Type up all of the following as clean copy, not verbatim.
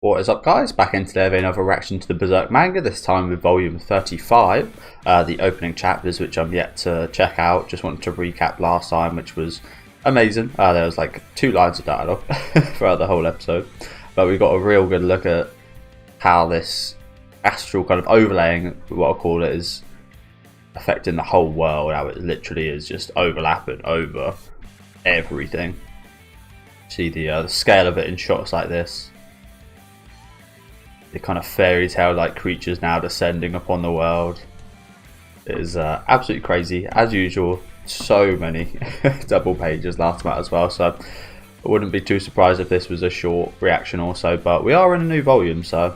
What is up, guys? Back in today with another reaction to the Berserk manga, this time with volume 35, the opening chapters, which I'm yet to check out. Just wanted to recap last time, which was amazing. There was like 2 lines of dialogue throughout the whole episode, but we got a real good look at how this astral kind of overlaying, what I'll call it, is affecting the whole world, how it literally is just overlapping over everything. See the scale of it in shots like this. The kind of fairy tale like creatures now descending upon the world. It is absolutely crazy as usual. So many double pages last time out as well, so I wouldn't be too surprised if this was a short reaction also. But we are in a new volume, so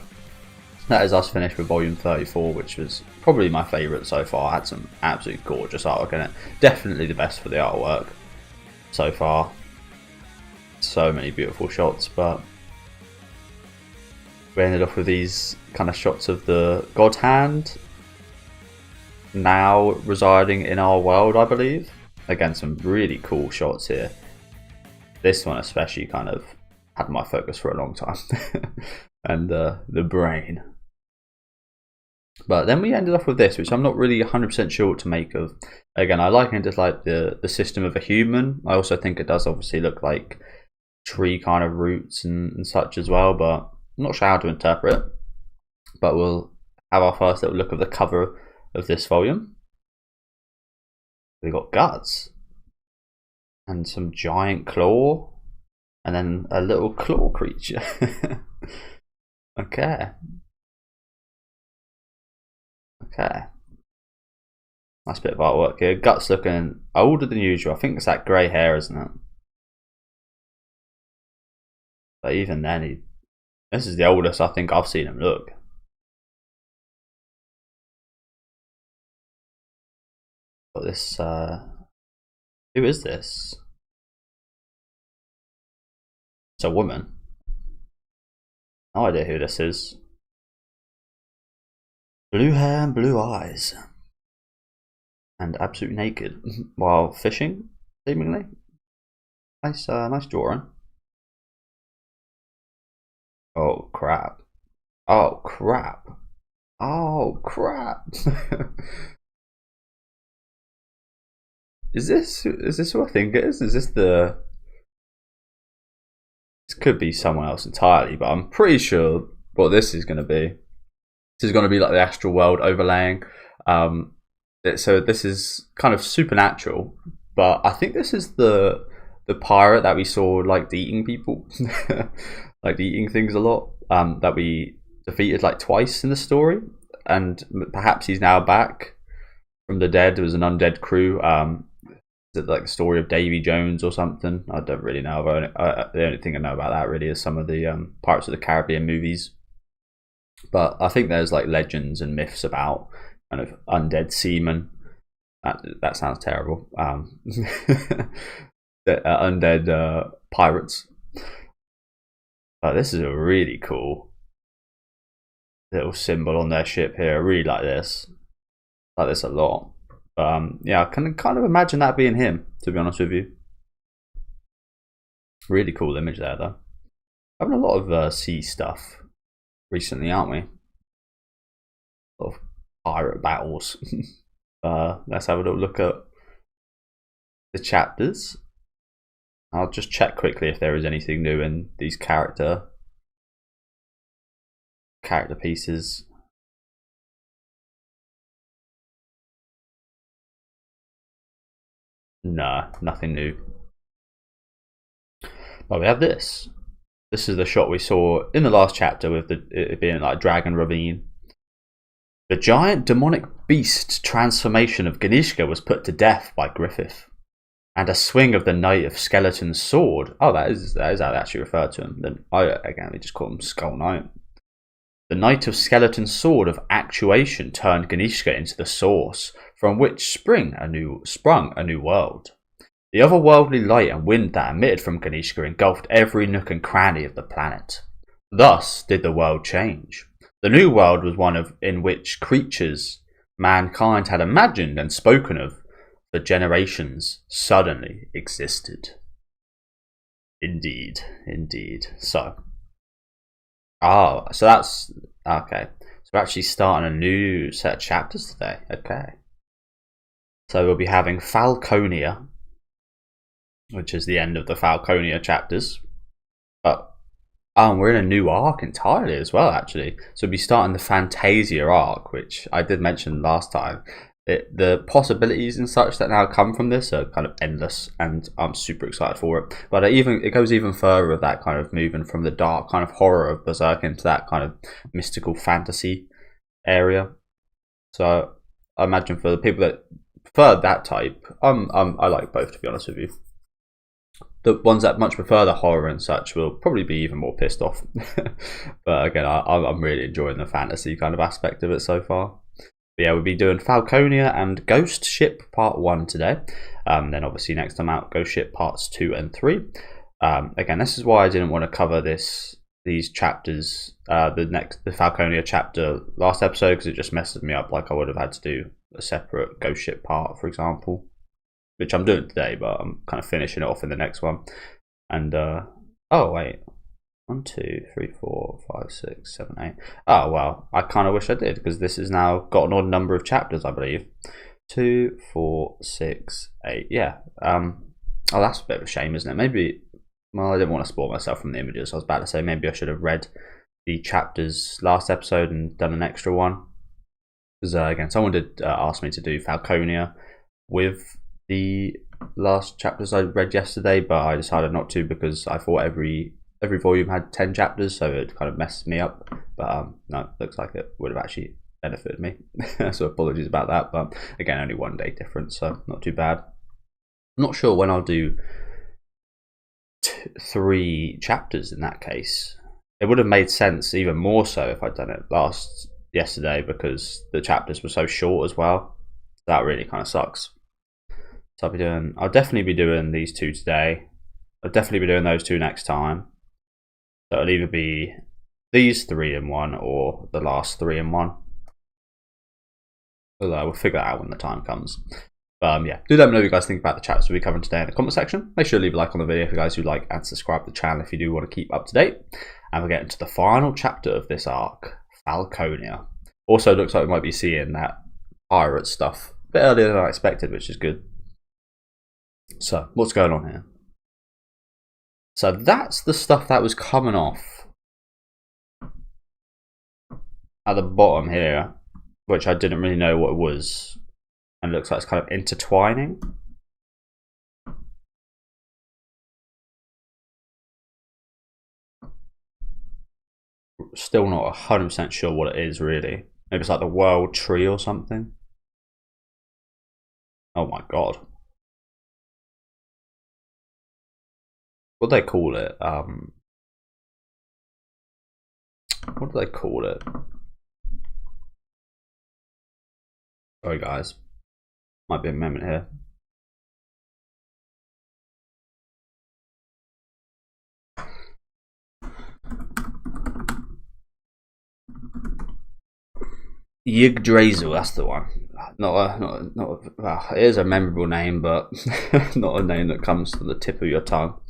that is us finished with volume 34, which was probably my favourite so far. Had some absolutely gorgeous artwork in it. Definitely the best for the artwork so far. So many beautiful shots, but we ended up with these kind of shots of the God Hand now residing in our world, I believe. Again, some really cool shots here. This one especially kind of had my focus for a long time. And the brain. But then we ended up with this, which I'm not really 100% sure what to make of. Again, I liken it as like the system of a human. I also think it does obviously look like tree kind of roots and such as well, but I'm not sure how to interpret it. But we'll have our first little look of the cover of this volume. We got guts and some giant claw, and then a little claw creature. Okay. Nice bit of artwork here. Guts looking older than usual. I think it's that grey hair, isn't it? But even then, this is the oldest I think I've seen him look. But this, who is this? It's a woman. No idea who this is. Blue hair and blue eyes. And absolutely naked while fishing, seemingly. Nice, nice drawing. Oh crap. Oh crap. Oh crap. Is this who I think it is? Is this the... This could be someone else entirely, but I'm pretty sure what this is going to be. This is going to be like the astral world overlaying. So this is kind of supernatural, but I think this is the pirate that we saw like eating people. Like eating things a lot, that we defeated like twice in the story, and perhaps he's now back from the dead. There was an undead crew. Is it like the story of Davy Jones or something? I don't really know. The only thing I know about that really is some of the Pirates of the Caribbean movies. But I think there's like legends and myths about kind of undead seamen. That sounds terrible. Undead pirates. But this is a really cool little symbol on their ship here. I really like this. I like this a lot. Yeah, I can kind of imagine that being him, to be honest with you. Really cool image there, though. Having a lot of sea stuff recently, aren't we? A lot of pirate battles. Let's have a little look at the chapters. I'll just check quickly if there is anything new in these character pieces. No, nothing new. But we have this. This is the shot we saw in the last chapter with it being like Dragon Ravine. The giant demonic beast transformation of Ganishka was put to death by Griffith. And a swing of the Knight of Skeleton's sword. Oh, that is how they actually refer to him. Then again, we just call him Skull Knight. The Knight of Skeleton's sword of actuation turned Ganishka into the source, from which sprung a new world. The otherworldly light and wind that emitted from Ganishka engulfed every nook and cranny of the planet. Thus did the world change. The new world was one in which creatures mankind had imagined and spoken of for generations suddenly existed. Indeed. So, Oh, so that's okay. So we're actually starting a new set of chapters today. Okay. So we'll be having Falconia, which is the end of the Falconia chapters. But we're in a new arc entirely as well, actually. So we'll be starting the Fantasia arc, which I did mention last time. The possibilities and such that now come from this are kind of endless, and I'm super excited for it. But it goes even further with that kind of moving from the dark kind of horror of Berserk into that kind of mystical fantasy area. So I imagine for the people that prefer that type, I like both, to be honest with you. The ones that much prefer the horror and such will probably be even more pissed off. But again, I'm really enjoying the fantasy kind of aspect of it so far. But yeah, we'll be doing Falconia and Ghost Ship Part 1 today. Then obviously next time out, Ghost Ship Parts 2 and 3. Again, this is why I didn't want to cover these chapters, the Falconia chapter last episode, because it just messes me up. Like I would have had to do a separate Ghost Ship part, for example, which I'm doing today, but I'm kind of finishing it off in the next one. And oh wait, 1, 2, 3, 4, 5, 6, 7, 8. Oh well, I kind of wish I did, because this has now got an odd number of chapters, I believe. 2, 4, 6, 8. Yeah. Oh, that's a bit of a shame, isn't it? Maybe. Well, I didn't want to spoil myself from the images. I was about to say maybe I should have read the chapters last episode and done an extra one. Because again, someone did ask me to do Falconia with the last chapters I read yesterday, but I decided not to because I thought every volume had 10 chapters, so it kind of messed me up. But no, it looks like it would have actually benefited me. So apologies about that. But again, only 1 day difference, so not too bad. I'm not sure when I'll do 3 chapters in that case. It would have made sense even more so if I'd done it yesterday, because the chapters were so short as well. That really kind of sucks. So I'll definitely be doing these 2 today. I'll definitely be doing those 2 next time. So it'll either be these 3 in one or the last 3 in one. Although we'll figure that out when the time comes. Yeah, do let me know what you guys think about the chapters we'll be covering today in the comment section. Make sure to leave a like on the video if you guys do like, and subscribe to the channel if you do want to keep up to date. And we'll get into the final chapter of this arc, Falconia. Also, looks like we might be seeing that pirate stuff a bit earlier than I expected, which is good. So, what's going on here? So that's the stuff that was coming off at the bottom here, which I didn't really know what it was. And it looks like it's kind of intertwining. Still not 100% sure what it is, really. Maybe it's like the world tree or something. Oh my god. What do they call it? What do they call it? Sorry guys. Might be a moment here. Yggdrasil, that's the one. Well, it is a memorable name, but not a name that comes to the tip of your tongue.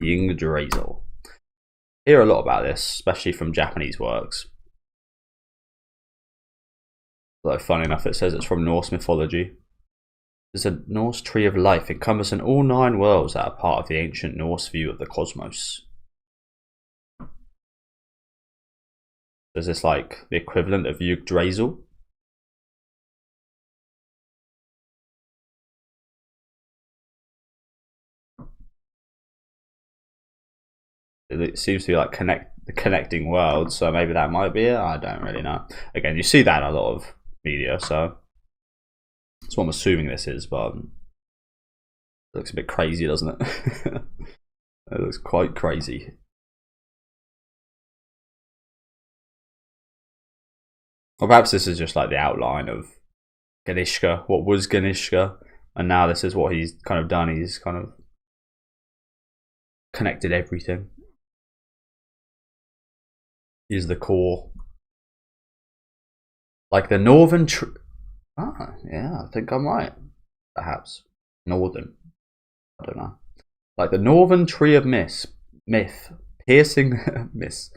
Yggdrasil. Hear a lot about this, especially from Japanese works. Although, funny enough, it says it's from Norse mythology. There's a Norse tree of life encompassing all 9 worlds that are part of the ancient Norse view of the cosmos. Is this like the equivalent of Yggdrasil? It seems to be like the connecting worlds, so maybe that might be it. I don't really know. Again, you see that in a lot of media, so that's what I'm assuming this is, but it looks a bit crazy, doesn't it? It looks quite crazy. Or perhaps this is just like the outline of Ganishka, what was Ganishka, and now this is what he's kind of done. He's kind of connected everything. He's the core. Like the northern yeah, I think I'm right. Perhaps. Northern. I don't know. Like the northern tree of myth. Piercing myth.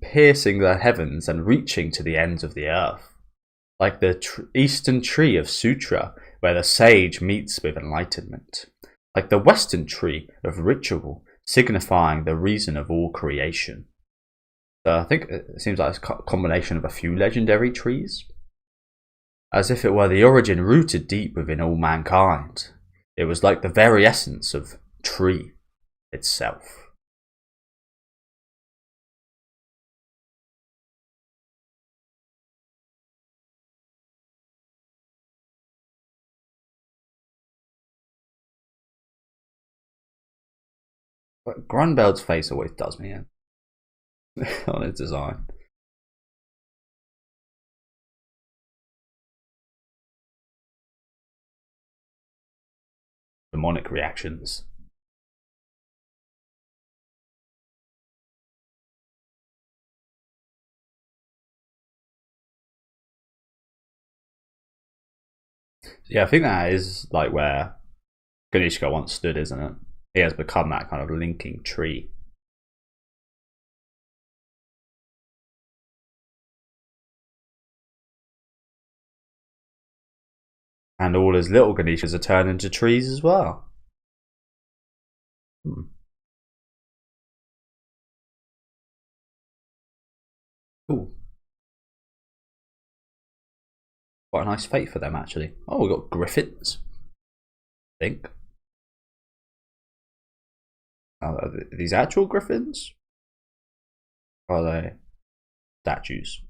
piercing the heavens and reaching to the ends of the earth, like the eastern tree of Sutra, where the sage meets with enlightenment, like the western tree of ritual, signifying the reason of all creation. So I think it seems like it's a combination of a few legendary trees, as if it were the origin rooted deep within all mankind. It was like the very essence of tree itself. But Grunbeld's face always does me in on his design. Demonic reactions. Yeah, I think that is like where Ganishka once stood, isn't it? He has become that kind of linking tree. And all his little Ganishkas are turned into trees as well. Cool. Quite a nice fate for them, actually. Oh, we've got griffins, I think. Are these actual griffins? Or are they statues?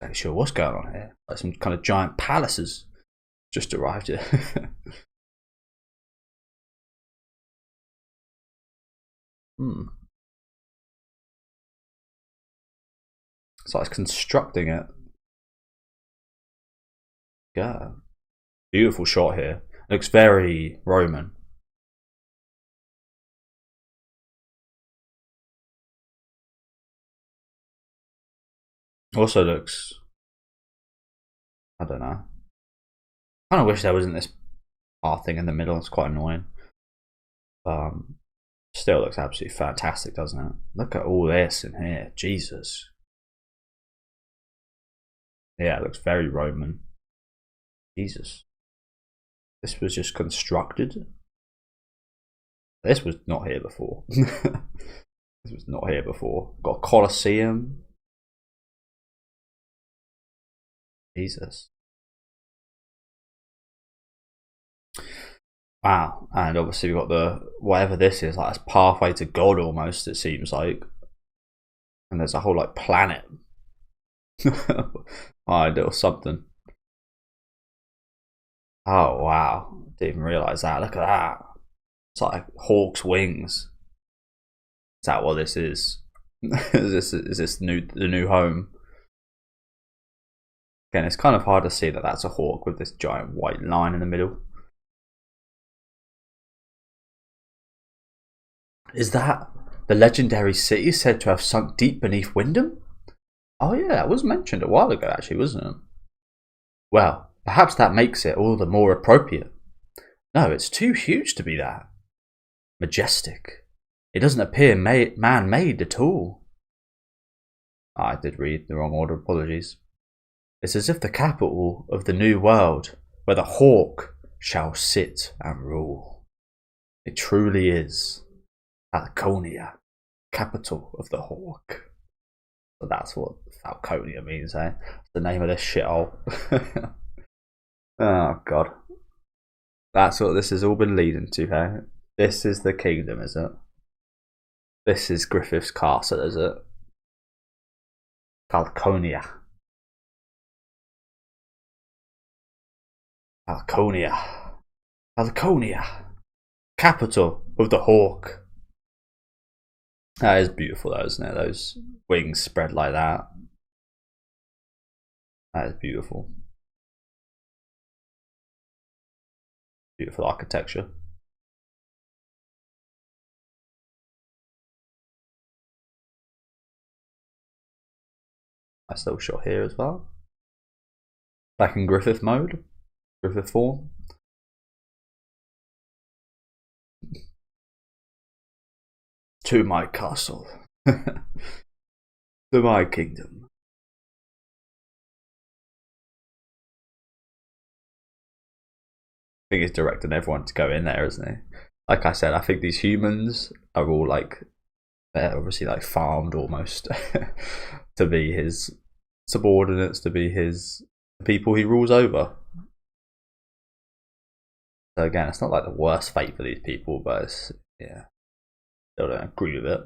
I'm not sure what's going on here. Like some kind of giant palaces just arrived here. So it's constructing it. Yeah. Beautiful shot here. Looks very Roman. Also looks, I don't know. I kind of wish there wasn't this art thing in the middle. It's quite annoying. Still looks absolutely fantastic, doesn't it? Look at all this in here. Jesus. Yeah, it looks very Roman. Jesus. This was just constructed. This was not here before. This was not here before. Got a Colosseum. Jesus. Wow. And obviously we've got the, whatever this is, like this pathway to God almost, it seems like. And there's a whole like planet. Or something. Oh wow. Didn't even realise that. Look at that. It's like hawk's wings. Is that what this is? Is this the new home? Again, it's kind of hard to see that that's a hawk with this giant white line in the middle. Is that the legendary city said to have sunk deep beneath Wyndham? Oh yeah, that was mentioned a while ago actually, wasn't it? Well, perhaps that makes it all the more appropriate. No, it's too huge to be that. Majestic. It doesn't appear man-made at all. I did read the wrong order, apologies. It's as if the capital of the new world, where the hawk shall sit and rule. It truly is Falconia, capital of the hawk. So that's what Falconia means, eh? It's the name of this shithole. Oh god. That's what this has all been leading to, eh? This is the kingdom, is it? This is Griffith's castle, is it? Falconia. Falconia. Falconia. Capital of the hawk. That is beautiful though, isn't it? Those wings spread like that. That is beautiful. Beautiful architecture. Nice little shot here as well. Back in Griffith mode. Griffith form. To my castle. To my kingdom. I think he's directing everyone to go in there, isn't he? Like I said, I think these humans are all like, they're obviously like farmed almost to be his subordinates, to be his people he rules over. So again, it's not like the worst fate for these people, but it's, yeah, still don't agree with it.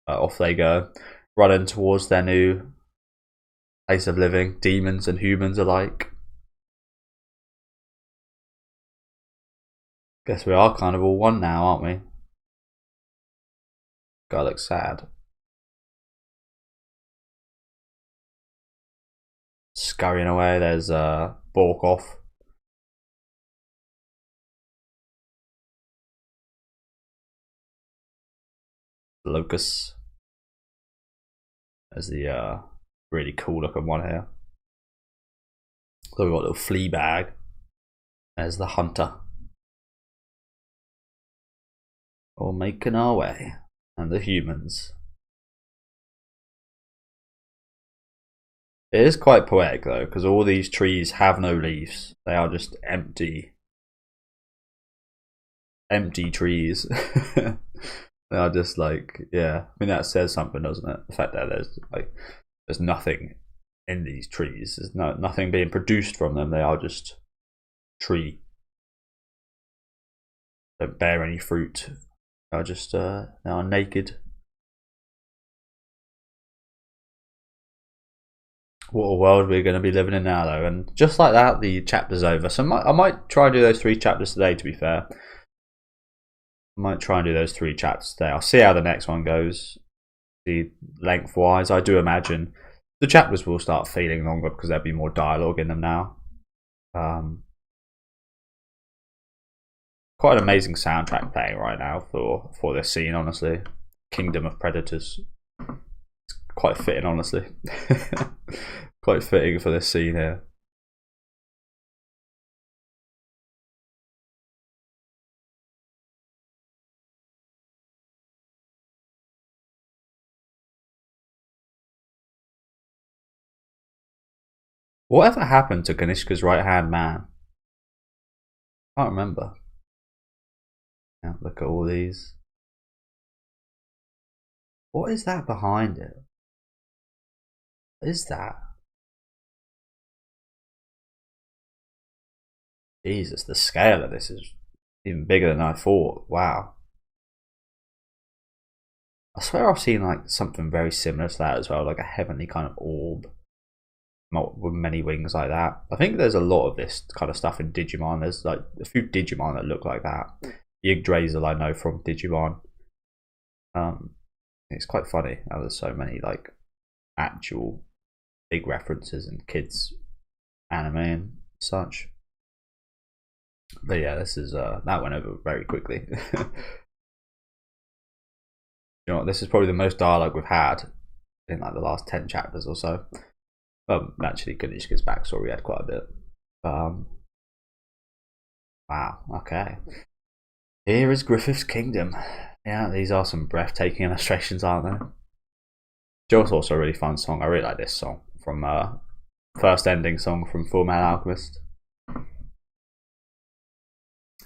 Off they go, running towards their new place of living, demons and humans alike. Guess we are kind of all one now, aren't we? Guy looks sad. Scurrying away, there's Borkoff. Locust. There's the really cool looking one here. So we've got a little flea bag. There's the hunter. All making our way. And the humans. It is quite poetic though, because all these trees have no leaves. They are just empty trees. They are just like, yeah. I mean, that says something, doesn't it? The fact that there's nothing in these trees. There's nothing being produced from them. They are just tree. Don't bear any fruit. They are just they are naked. What a world we're going to be living in now, though. And just like that, the chapter's over. So I might try and do those 3 chapters today, to be fair. I might try and do those 3 chapters today. I'll see how the next one goes. See, lengthwise, I do imagine the chapters will start feeling longer because there'll be more dialogue in them now. Quite an amazing soundtrack playing right now for this scene, honestly. Kingdom of Predators. It's quite fitting, honestly. Quite fitting for this scene here. Whatever happened to Ganishka's right-hand man? I can't remember. Yeah, look at all these. What is that behind it? What is that? Jesus, the scale of this is even bigger than I thought. Wow. I swear I've seen like something very similar to that as well, like a heavenly kind of orb with many wings like that. I think there's a lot of this kind of stuff in Digimon. There's like a few Digimon that look like that. Yggdrasil I know from Digimon. It's quite funny how there's so many like actual big references in kids anime and such. But yeah, this is that went over very quickly. You know what, this is probably the most dialogue we've had in like the last 10 chapters or so. Well, actually, Ganishka's backstory we had quite a bit. Wow, okay. Here is Griffith's Kingdom. Yeah, these are some breathtaking illustrations, aren't they? Joe's also a really fun song. I really like this song from first ending song from Fullmetal Alchemist.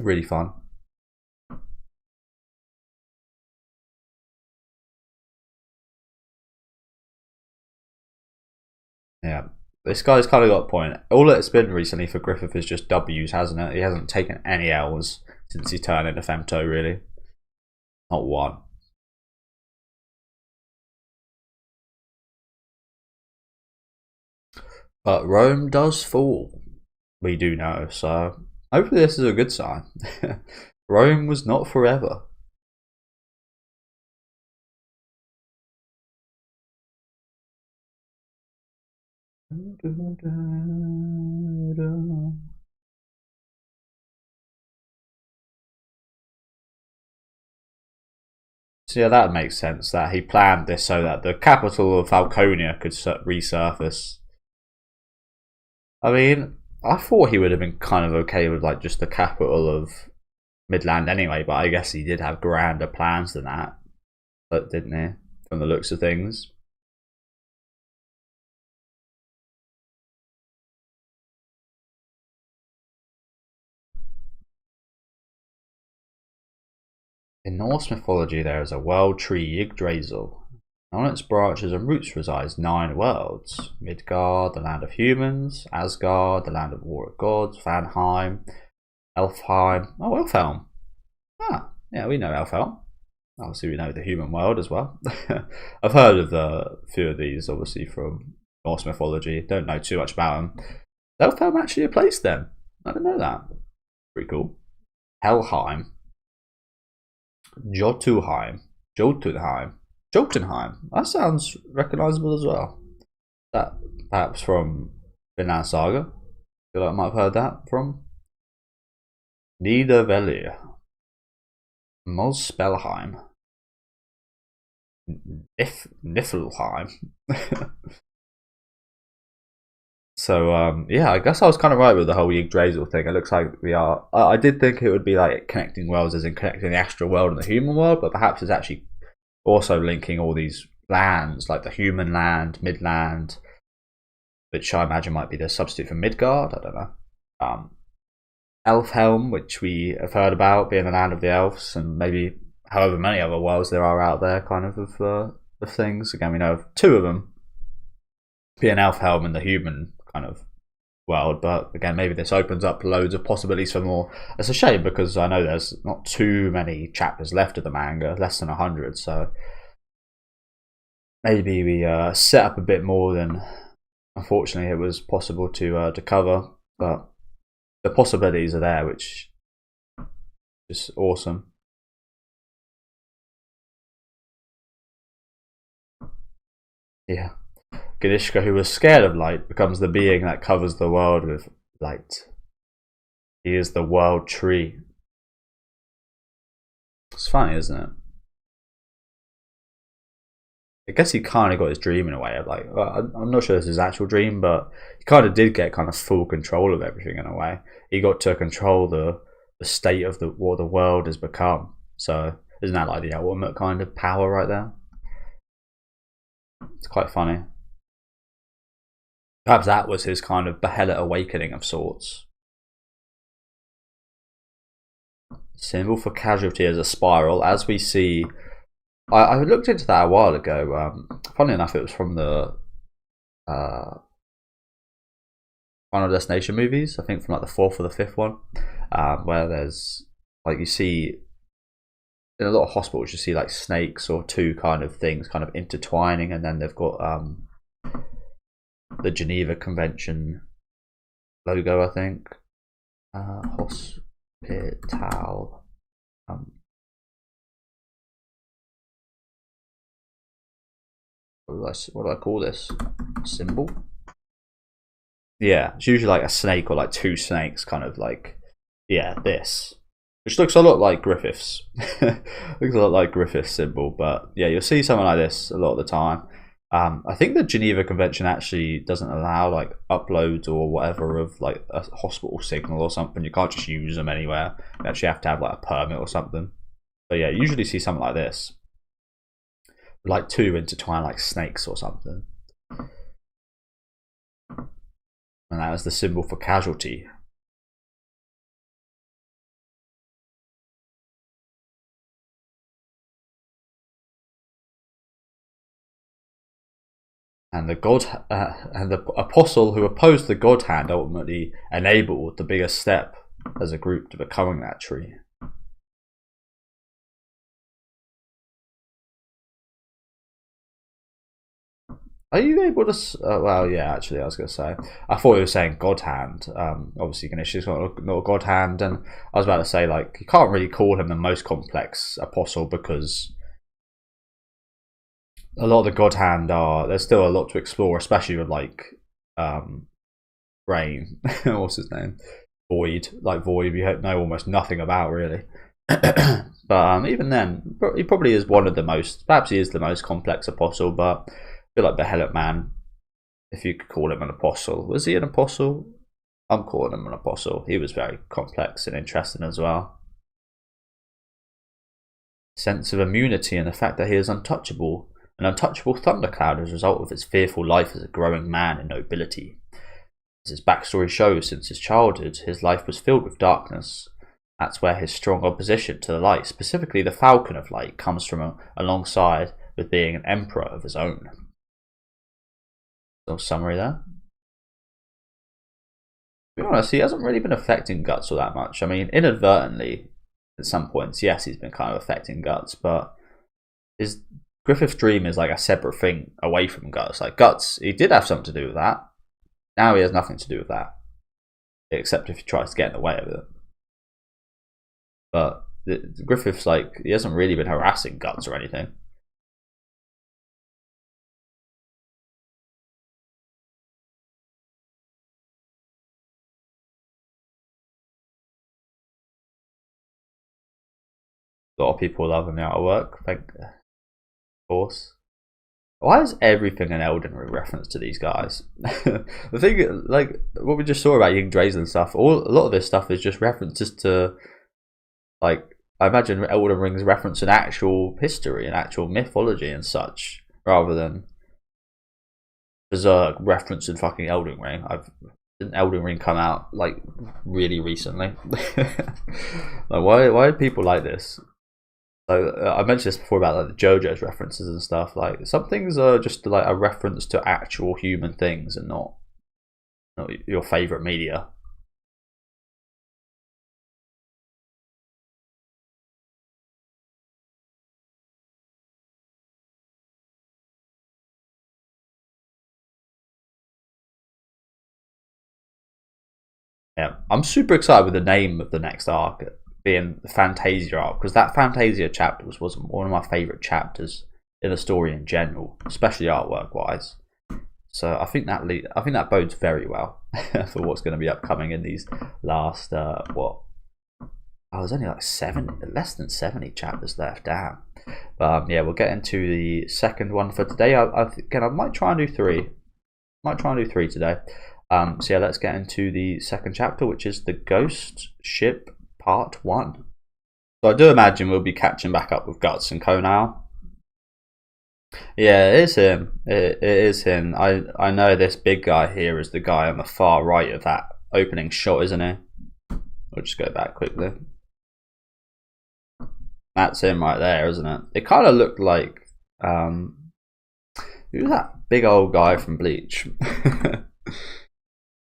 Really fun. Yeah, this guy's kind of got a point. All it's been recently for Griffith is just W's, hasn't it? He hasn't taken any L's since he turned into Femto, really. Not one. But Rome does fall. We do know, so hopefully this is a good sign. Rome was not forever. So yeah, that makes sense, that he planned this so that the capital of Falconia could resurface. I mean, I thought he would have been kind of okay with like just the capital of Midland anyway, but I guess he did have grander plans than that, but didn't he? from the looks of things. In Norse mythology, there is a world tree Yggdrasil. On its branches and roots resides 9 worlds: Midgard, the land of humans; Asgard, the land of warrior gods; Vanheim; Elfheim. Oh, Elfhelm. Ah, yeah, we know Elfhelm. Obviously, we know the human world as well. I've heard of a few of these, obviously, from Norse mythology. Don't know too much about them. Is Elfhelm actually a place then? I didn't know that. Pretty cool. Helheim. Jotunheim. Jotunheim. That sounds recognisable as well. That perhaps from Vinland Saga. I feel like I might have heard that from. Nidavellir. Mospelheim. Niflheim. So yeah, I guess I was kind of right with the whole Yggdrasil thing. It looks like we are. I did think it would be like connecting worlds, as in connecting the astral world and the human world, but perhaps it's actually also linking all these lands, like the human land, Midland, which I imagine might be the substitute for Midgard. I don't know. Elfhelm, which we have heard about being the land of the elves, and maybe however many other worlds there are out there, kind of things. Again, we know of 2 of them, being Elfhelm and the human kind of world, but again, maybe this opens up loads of possibilities for more. It's a shame because I know there's not too many chapters left of the manga, less than 100, so maybe we set up a bit more than unfortunately it was possible to cover, but the possibilities are there, which is awesome. Yeah. Ganishka, who was scared of light, becomes the being that covers the world with light. He is the world tree. It's funny, isn't it? I guess he kind of got his dream in a way of like, well, I'm not sure this is his actual dream, but he kind of did get kind of full control of everything in a way. He got to control the state of what the world has become. So isn't that like the ultimate kind of power right there? It's quite funny. Perhaps that was his kind of Behelit awakening of sorts. Symbol for casualty is a spiral, as we see. I looked into that a while ago. Funnily enough, it was from the Final Destination movies. I think from like the 4th or the 5th one, where there's like you see in a lot of hospitals you see like snakes or 2 kind of things kind of intertwining, and then they've got the Geneva Convention logo, I think. Hospital. What do I call this? Symbol? Yeah, it's usually like a snake or like 2 snakes, kind of like, yeah, this. Which looks a lot like Griffith's. Looks a lot like Griffith's symbol, but yeah, you'll see something like this a lot of the time. I think the Geneva Convention actually doesn't allow like uploads or whatever of like a hospital signal or something. You can't just use them anywhere. You actually have to have like a permit or something. But yeah, you usually see something like this, like 2 intertwined like snakes or something. And that is the symbol for casualty. And the apostle who opposed the God Hand ultimately enabled the biggest step as a group to becoming that tree. Are you able to? Well, yeah. Actually, I was going to say. I thought you were saying God Hand. Obviously, Ganesha's not a God Hand, and I was about to say like you can't really call him the most complex apostle because a lot of the God Hand are. There's still a lot to explore, especially with like Brain. What's his name? Void. Like Void, we know almost nothing about really. But even then, he probably is one of the most. Perhaps he is the most complex apostle, but. I feel like Behelit Man, if you could call him an apostle. Was he an apostle? I'm calling him an apostle. He was very complex and interesting as well. Sense of immunity and the fact that he is untouchable. an untouchable thundercloud as a result of his fearful life as a growing man in nobility. As his backstory shows, since his childhood, his life was filled with darkness. That's where his strong opposition to the light, specifically the Falcon of Light, comes from alongside with being an emperor of his own. Little summary there. To be honest, he hasn't really been affecting Guts all that much. I mean, inadvertently, at some points, yes, he's been kind of affecting Guts, but Griffith's dream is like a separate thing away from Guts. Like Guts, he did have something to do with that. Now he has nothing to do with that, except if he tries to get in the way of it. But Griffith's like, he hasn't really been harassing Guts or anything. A lot of people love him out of work, of course. Why is everything an Elden Ring reference to these guys? The thing, like what we just saw about Yggdrasil and stuff, a lot of this stuff is just references to, like, I imagine Elden Ring's referencing actual history and actual mythology and such, rather than Berserk referencing fucking Elden Ring. Didn't Elden Ring come out like really recently? Like, why do people like this? So I mentioned this before about like the JoJo's references and stuff. Like some things are just like a reference to actual human things and not your favorite media. Yeah, I'm super excited with the name of the next arc being the Fantasia arc, because that Fantasia chapter was one of my favourite chapters in the story in general, especially artwork wise. So I think that bodes very well for what's going to be upcoming in these last there's only like less than 70 chapters left. Damn. But yeah, we'll get into the second one for today. Again, I might try and do three. Today. So yeah, let's get into the second chapter, which is the Ghost Ship Part 1. So I do imagine we'll be catching back up with Guts and Konal. Yeah, it is him. It is him. I know this big guy here is the guy on the far right of that opening shot, isn't he? We'll just go back quickly. That's him right there, isn't it? It kind of looked like who's that big old guy from Bleach?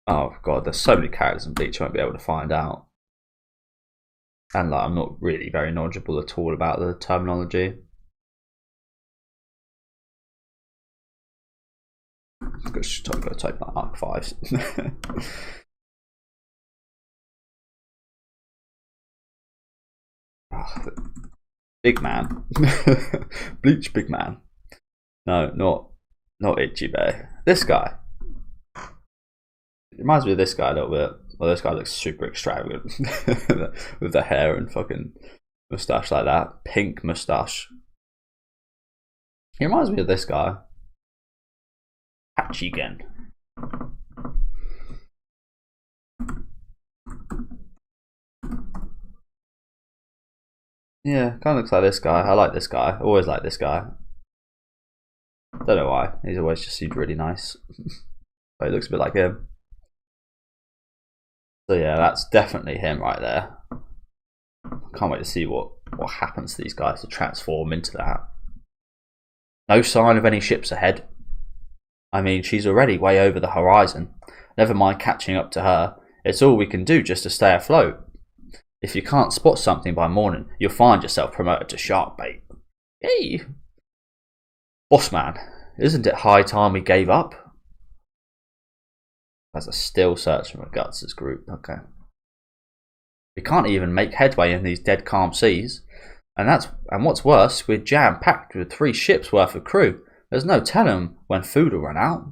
Oh god, there's so many characters in Bleach I won't be able to find out. And like, I'm not really very knowledgeable at all about the terminology. I'm going to type that Arc 5. Oh, big man. Bleach big man. No, not Ichibe. This guy. It reminds me of this guy a little bit. Well, this guy looks super extravagant with the hair and fucking moustache like that. Pink moustache. He reminds me of this guy. Hachigen. Yeah, kind of looks like this guy. I like this guy. Always like this guy. Don't know why. He's always just seemed really nice. But he looks a bit like him. So yeah, that's definitely him right there. Can't wait to see what happens to these guys to transform into that. No sign of any ships ahead. I mean, she's already way over the horizon. Never mind catching up to her. It's all we can do just to stay afloat. If you can't spot something by morning, you'll find yourself promoted to shark bait. Hey! Boss man, isn't it high time we gave up? As a still searching for Guts' group. Okay. We can't even make headway in these dead calm seas. And what's worse, we're jam-packed with 3 ships worth of crew. There's no telling when food will run out.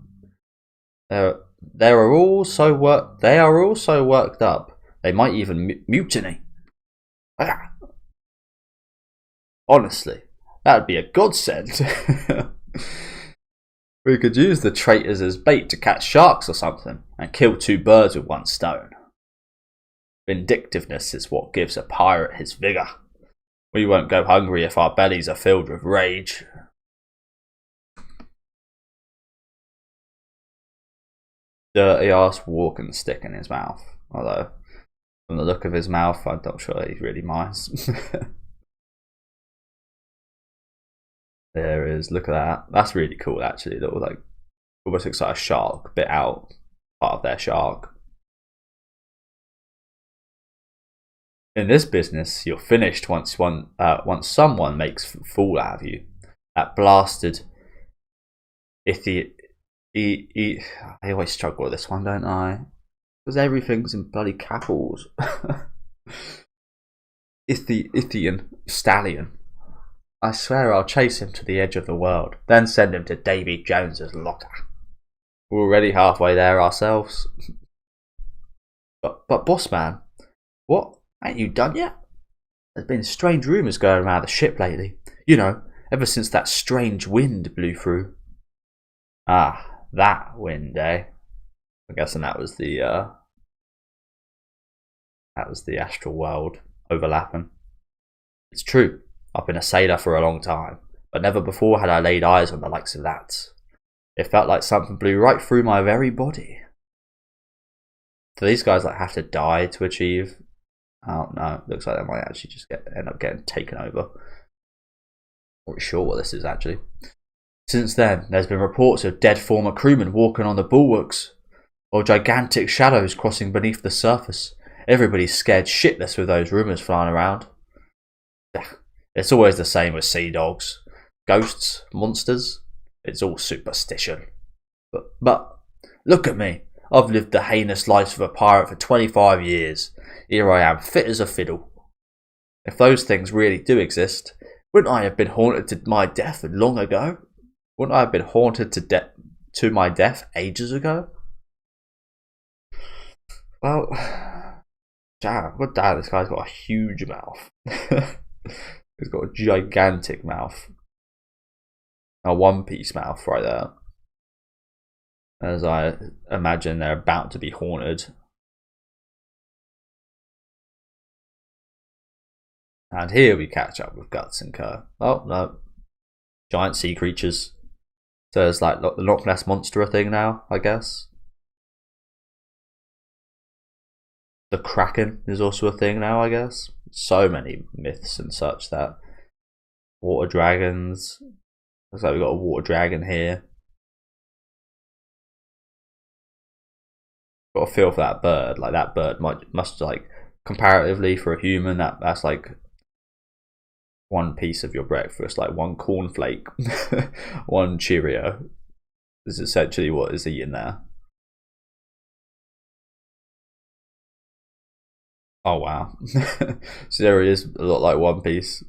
They are all so worked up. They might even mutiny. Ah. Honestly, that'd be a godsend. We could use the traitors as bait to catch sharks or something, and kill 2 birds with 1 stone. Vindictiveness is what gives a pirate his vigour. We won't go hungry if our bellies are filled with rage. dirty ass walking stick in his mouth. Although, from the look of his mouth, I'm not sure he really minds. There is, look at that. That's really cool, actually. Little, like, almost looks like a shark bit out, part of their shark. In this business, you're finished once someone makes a fool out of you. That blasted I always struggle with this one, don't I? Because everything's in bloody capitals. Ithian stallion. I swear I'll chase him to the edge of the world, then send him to Davy Jones's locker. We're already halfway there ourselves. But boss man, what? Ain't you done yet? There's been strange rumours going around the ship lately. You know, ever since that strange wind blew through. Ah, that wind, eh? I'm guessing that was the astral world overlapping. It's true. I've been a sailor for a long time, but never before had I laid eyes on the likes of that. It felt like something blew right through my very body. Do these guys like have to die to achieve? Oh no, looks like they might actually just end up getting taken over. Not sure what this is actually. Since then, there's been reports of dead former crewmen walking on the bulwarks, or gigantic shadows crossing beneath the surface. Everybody's scared shitless with those rumours flying around. It's always the same with sea dogs. Ghosts, monsters, it's all superstition. But look at me. I've lived the heinous life of a pirate for 25 years. Here I am, fit as a fiddle. If those things really do exist, wouldn't I have been haunted to my death long ago? Wouldn't I have been haunted to my death ages ago? Well, damn, this guy's got a huge mouth. He's got a gigantic mouth. A one-piece mouth right there. As I imagine they're about to be haunted. And here we catch up with Guts and Co. Oh, no. Giant sea creatures. So it's like the Loch Ness Monster a thing now, I guess. The Kraken is also a thing now, I guess. So many myths and such that. Water dragons. Looks like we've got a water dragon here. Got a feel for that bird. Like that bird must like comparatively for a human that's like one piece of your breakfast, like one cornflake, one Cheerio. This is essentially what is eaten there. Oh wow. So there he is, a lot like One Piece.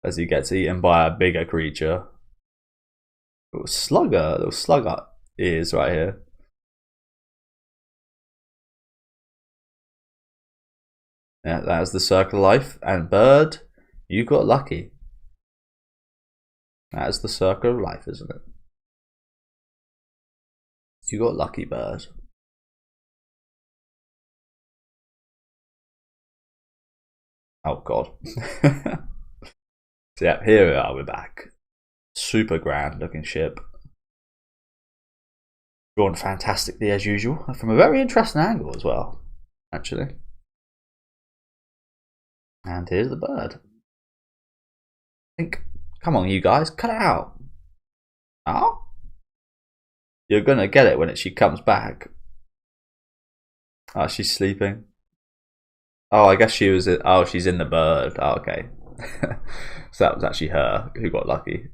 As he gets eaten by a bigger creature. Little slugger ears right here. Yeah, that's the circle of life. And bird, you got lucky. That's the circle of life, isn't it? You got lucky, bird. Oh god. So yeah, here we are, we're back. Super grand looking ship. Drawn fantastically as usual, from a very interesting angle as well, actually. And here's the bird. Come on, you guys, cut it out. Oh? You're gonna get it when she comes back. Oh, she's sleeping. Oh, I guess she was. Oh, she's in the bird. Oh, okay. So that was actually her who got lucky.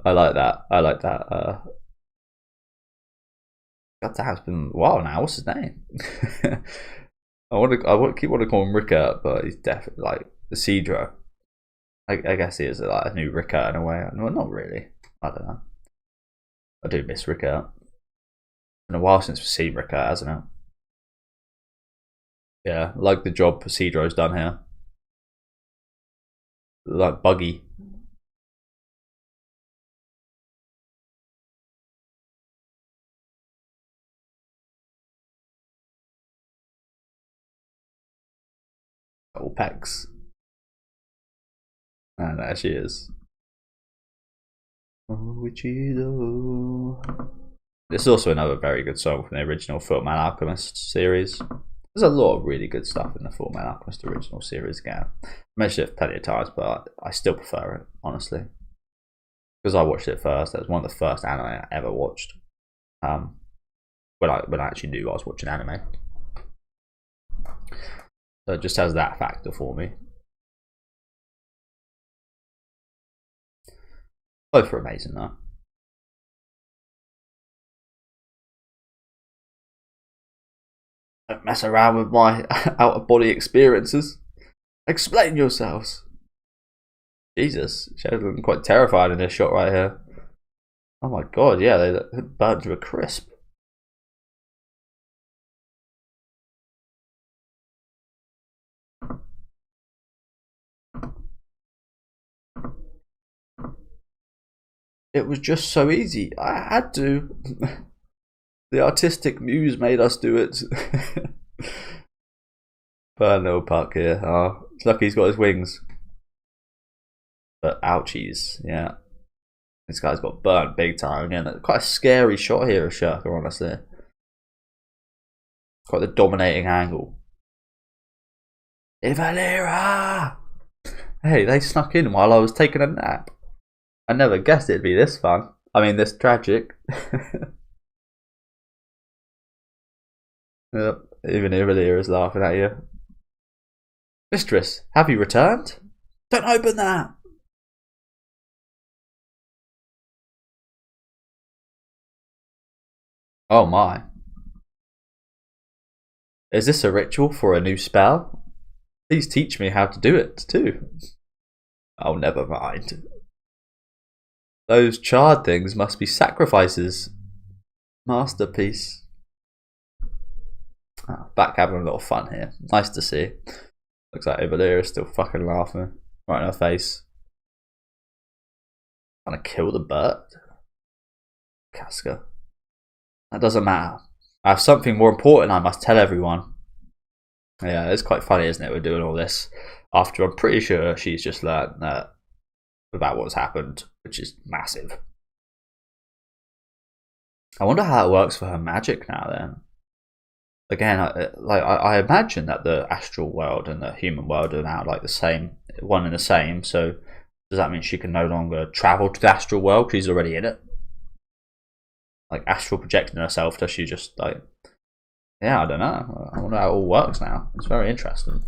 I like that. I like that. God damn, it's been a while now. What's his name? I keep wanting to call him Rickert, but he's definitely like the Cedro. I guess he is like a new Rickert in a way. Well, not really. I don't know. I do miss Rickert. It's been a while since we've seen Rickert, hasn't it? Yeah, I like the job Cedro's done here. Like Buggy. All pecs. And there she is. Oh Ichido. This is also another very good song from the original Fullmetal Alchemist series. There's a lot of really good stuff in the Fullmetal Alchemist original series again. I mentioned it plenty of times, but I still prefer it, honestly. Because I watched it first. That was one of the first anime I ever watched. When I actually knew I was watching anime. So it just has that factor for me. Both are amazing though. Don't mess around with my out-of-body experiences. Explain yourselves. Jesus, she was looking quite terrified in this shot right here. Oh my god, yeah, they burned to a crisp. It was just so easy. I had to. The artistic muse made us do it. Burn little puck here. Oh, it's lucky he's got his wings. But ouchies, yeah. This guy's got burnt big time. Again, quite a scary shot here of Shirker, honestly. Quite the dominating angle. Ivalera! Hey, they snuck in while I was taking a nap. I never guessed it'd be this fun. I mean, this tragic. Yep, even Ivalera is laughing at you. Mistress, have you returned? Don't open that! Oh my. Is this a ritual for a new spell? Please teach me how to do it too. Oh, never mind. Those charred things must be sacrifices. Masterpiece. Oh, back having a little fun here. Nice to see. Looks like Ivalera is still fucking laughing. Right in her face. Trying to kill the bird. Casca. That doesn't matter. I have something more important I must tell everyone. Yeah, it's quite funny, isn't it? We're doing all this after I'm pretty sure she's just learned about what's happened, which is massive. I wonder how it works for her magic now then. Again, I imagine that the astral world and the human world are now like the same, one and the same. So does that mean she can no longer travel to the astral world because she's already in it? Like astral projecting herself, does she just like? Yeah, I don't know. I wonder how it all works now. It's very interesting.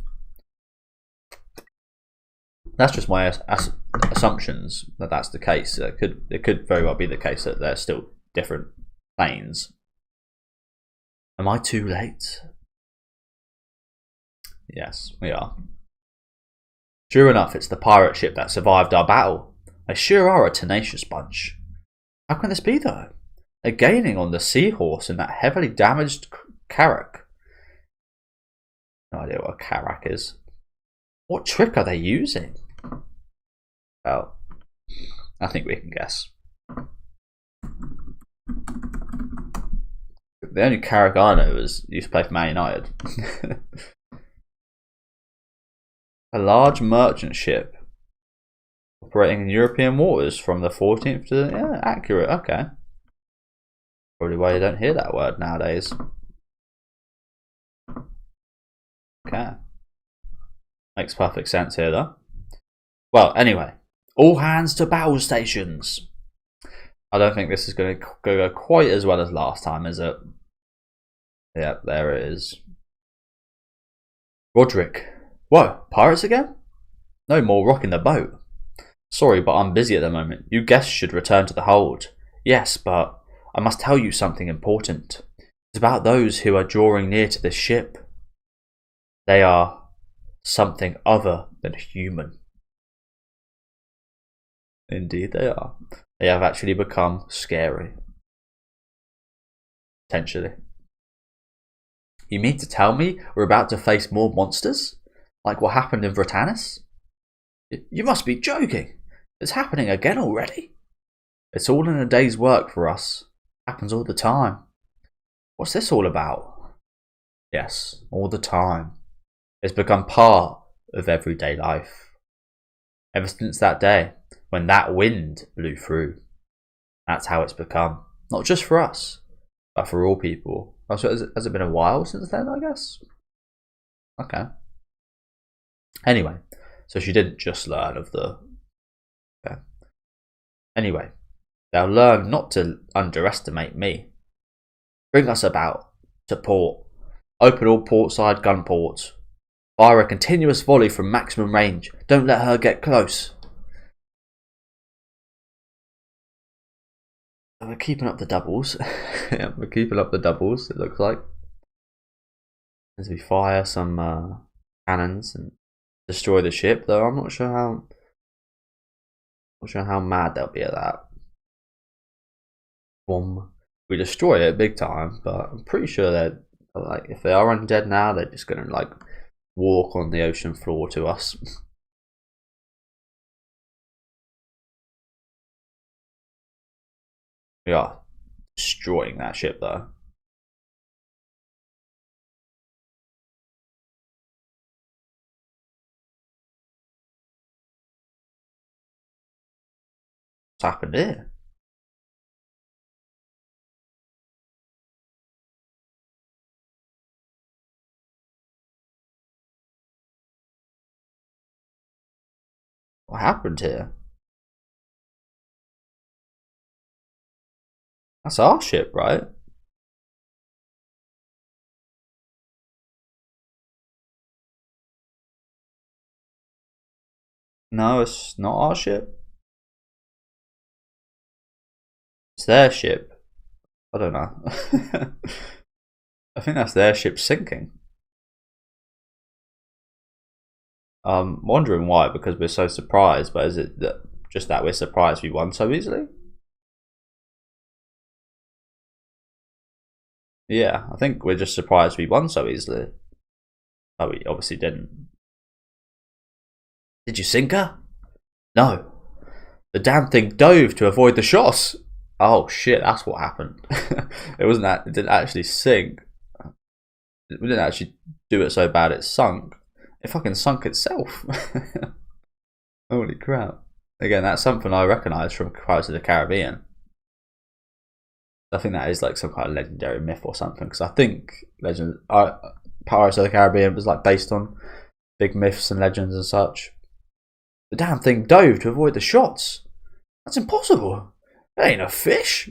That's just my assumptions that that's the case. It could very well be the case that they're still different planes. Am I too late? Yes, we are. Sure enough, it's the pirate ship that survived our battle. They sure are a tenacious bunch. How can this be though? They're gaining on the seahorse in that heavily damaged carrack. No idea what a carrack is. What trick are they using? Well, I think we can guess. The only carrack I know is used to play for Man United. A large merchant ship operating in European waters from the 14th to... Yeah, accurate, okay. Probably why you don't hear that word nowadays. Okay. Makes perfect sense here though. Well, anyway. All hands to battle stations. I don't think this is going to go quite as well as last time, is it? Yep, there it is. Roderick. Whoa, pirates again? No more rocking the boat. Sorry, but I'm busy at the moment. You guests should return to the hold. Yes, but I must tell you something important. It's about those who are drawing near to this ship. They are something other than human. Indeed they are. They have actually become scary. Potentially. You mean to tell me we're about to face more monsters? Like what happened in Britannis? You must be joking. It's happening again already. It's all in a day's work for us. Happens all the time. What's this all about? Yes, all the time. It's become part of everyday life. Ever since that day, when that wind blew through. That's how it's become. Not just for us, but for all people. Also, has it been a while since then, I guess? Okay. Anyway, so she didn't just learn of the... Okay. Anyway, they'll learn not to underestimate me. Bring us about to port. Open all portside gun ports. Fire a continuous volley from maximum range. Don't let her get close. We're keeping up the doubles. Yeah, we're keeping up the doubles, it looks like. As we fire some cannons and destroy the ship, though I'm not sure how mad they'll be at that. Boom. We destroy it big time, but I'm pretty sure that, like, if they are undead now, they're just gonna like walk on the ocean floor to us. We are destroying that ship though. What's happened here? What happened here? That's our ship, right? No, it's not our ship. It's their ship. I don't know. I think that's their ship sinking. I'm wondering why, because we're so surprised, but is it just that we're surprised we won so easily? Yeah, I think we're just surprised we won so easily. Oh, we obviously didn't. Did you sink her? No. The damn thing dove to avoid the shots. Oh shit, that's what happened. It wasn't that, it didn't actually sink. We didn't actually do it so bad it sunk. It fucking sunk itself. Holy crap. Again, that's something I recognise from Pirates of the Caribbean. I think that is like some kind of legendary myth or something, because I think Pirates of the Caribbean was like based on big myths and legends and such. The damn thing dove to avoid the shots. That's impossible. That ain't a fish.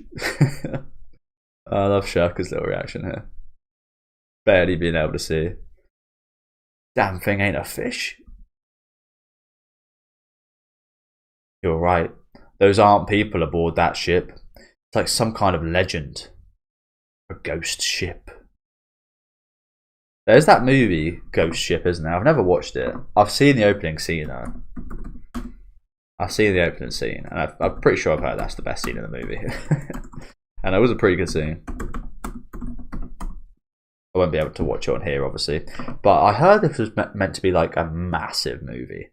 I love Shirka's little reaction here. Barely being able to see. Damn thing ain't a fish. You're right. Those aren't people aboard that ship. It's like some kind of legend. A ghost ship. There's that movie, Ghost Ship, isn't there? I've never watched it. I've seen the opening scene though. I've seen the opening scene, and I'm pretty sure I've heard that's the best scene in the movie. And it was a pretty good scene. I won't be able to watch it on here, obviously. But I heard this was meant to be like a massive movie.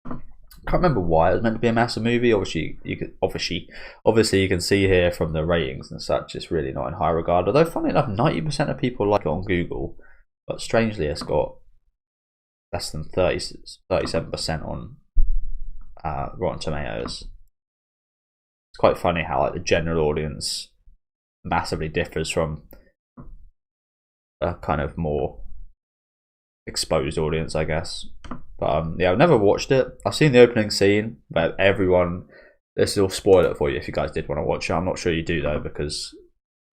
I can't remember why it was meant to be a massive movie. Obviously you can see here from the ratings and such, it's really not in high regard. Although, funny enough, 90% of people like it on Google, but strangely, it's got less than 37% on Rotten Tomatoes. It's quite funny how like the general audience massively differs from a kind of more exposed audience, I guess. But yeah, I've never watched it. I've seen the opening scene, but this will spoil it for you if you guys did want to watch it. I'm not sure you do though, because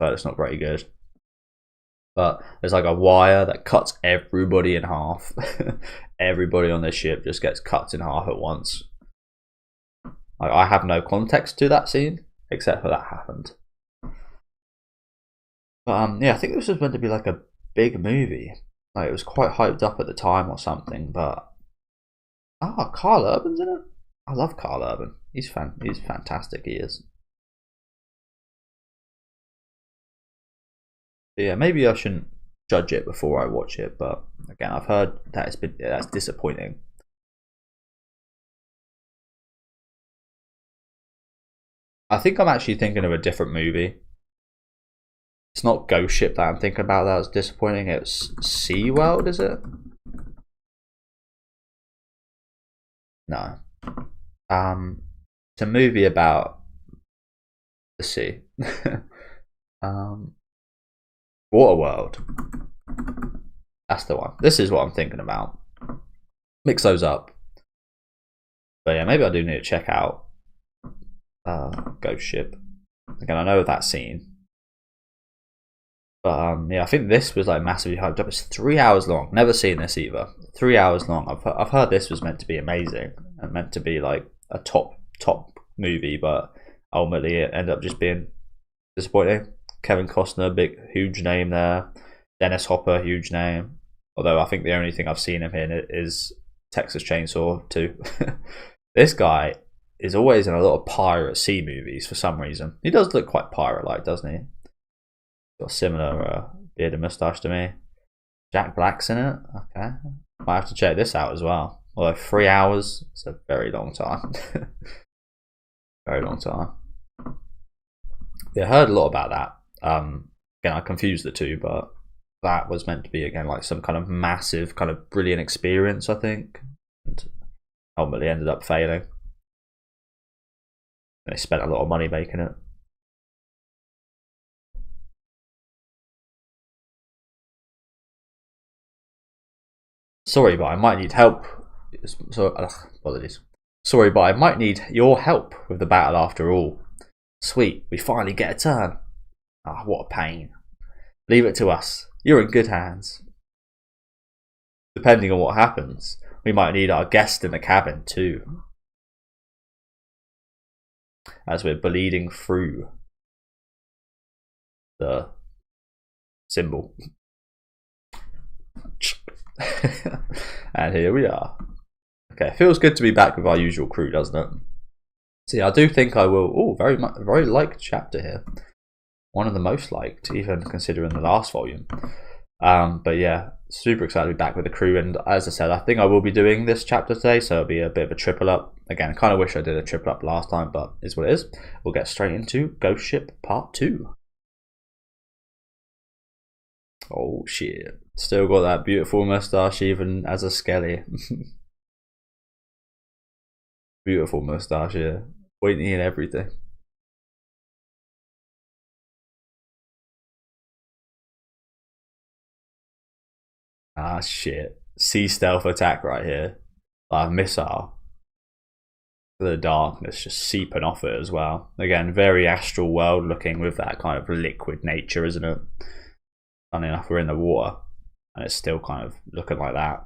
it's not very good. But there's like a wire that cuts everybody in half. Everybody on this ship just gets cut in half at once. Like, I have no context to that scene except for that happened. But yeah, I think this was meant to be like a big movie. Like, it was quite hyped up at the time or something. But Carl Urban's in it. I love Carl Urban. He's fantastic. He is. But yeah, maybe I shouldn't judge it before I watch it. But again, I've heard that that's disappointing. I think I'm actually thinking of a different movie. It's not Ghost Ship that I'm thinking about that was disappointing. It's SeaWorld, is it? No. It's a movie about Let's see. Waterworld. That's the one. This is what I'm thinking about. Mix those up. But yeah, maybe I do need to check out Ghost Ship. Again, I know that scene. But yeah, I think this was like massively hyped up. It's 3 hours long. Never seen this either. 3 hours long. I've heard this was meant to be amazing and meant to be like a top movie, but ultimately it ended up just being disappointing. Kevin Costner, big huge name there. Dennis Hopper, huge name. Although I think the only thing I've seen him in is Texas Chainsaw 2. This guy is always in a lot of pirate sea movies for some reason. He does look quite pirate-like, doesn't he? Got a similar beard and moustache to me. Jack Black's in it. Okay, might have to check this out as well. Although 3 hours, it's a very long time. Very long time. Yeah, I heard a lot about that. Again, I confused the two, but that was meant to be again like some kind of massive, kind of brilliant experience, I think, and ultimately ended up failing. They spent a lot of money making it. Sorry, but I might need help. So, apologies. Sorry, but I might need your help with the battle after all. Sweet, we finally get a turn. Ah, what a pain. Leave it to us. You're in good hands. Depending on what happens, we might need our guest in the cabin too. As we're bleeding through the symbol. And here we are. Okay, feels good to be back with our usual crew, doesn't it? See, I do think I will. Oh, very liked chapter here. One of the most liked, even considering the last volume. But yeah, super excited to be back with the crew. And as I said, I think I will be doing this chapter today, so it'll be a bit of a triple up. Again, kind of wish I did a triple up last time, but it's what it is. We'll get straight into Ghost Ship Part 2. Oh shit. Still got that beautiful moustache even as a skelly. Beautiful moustache, yeah. Pointy and everything. Ah shit. Sea stealth attack right here. Like a missile. The darkness just seeping off it as well. Again, very astral world looking with that kind of liquid nature, isn't it? Funny enough, we're in the water and it's still kind of looking like that.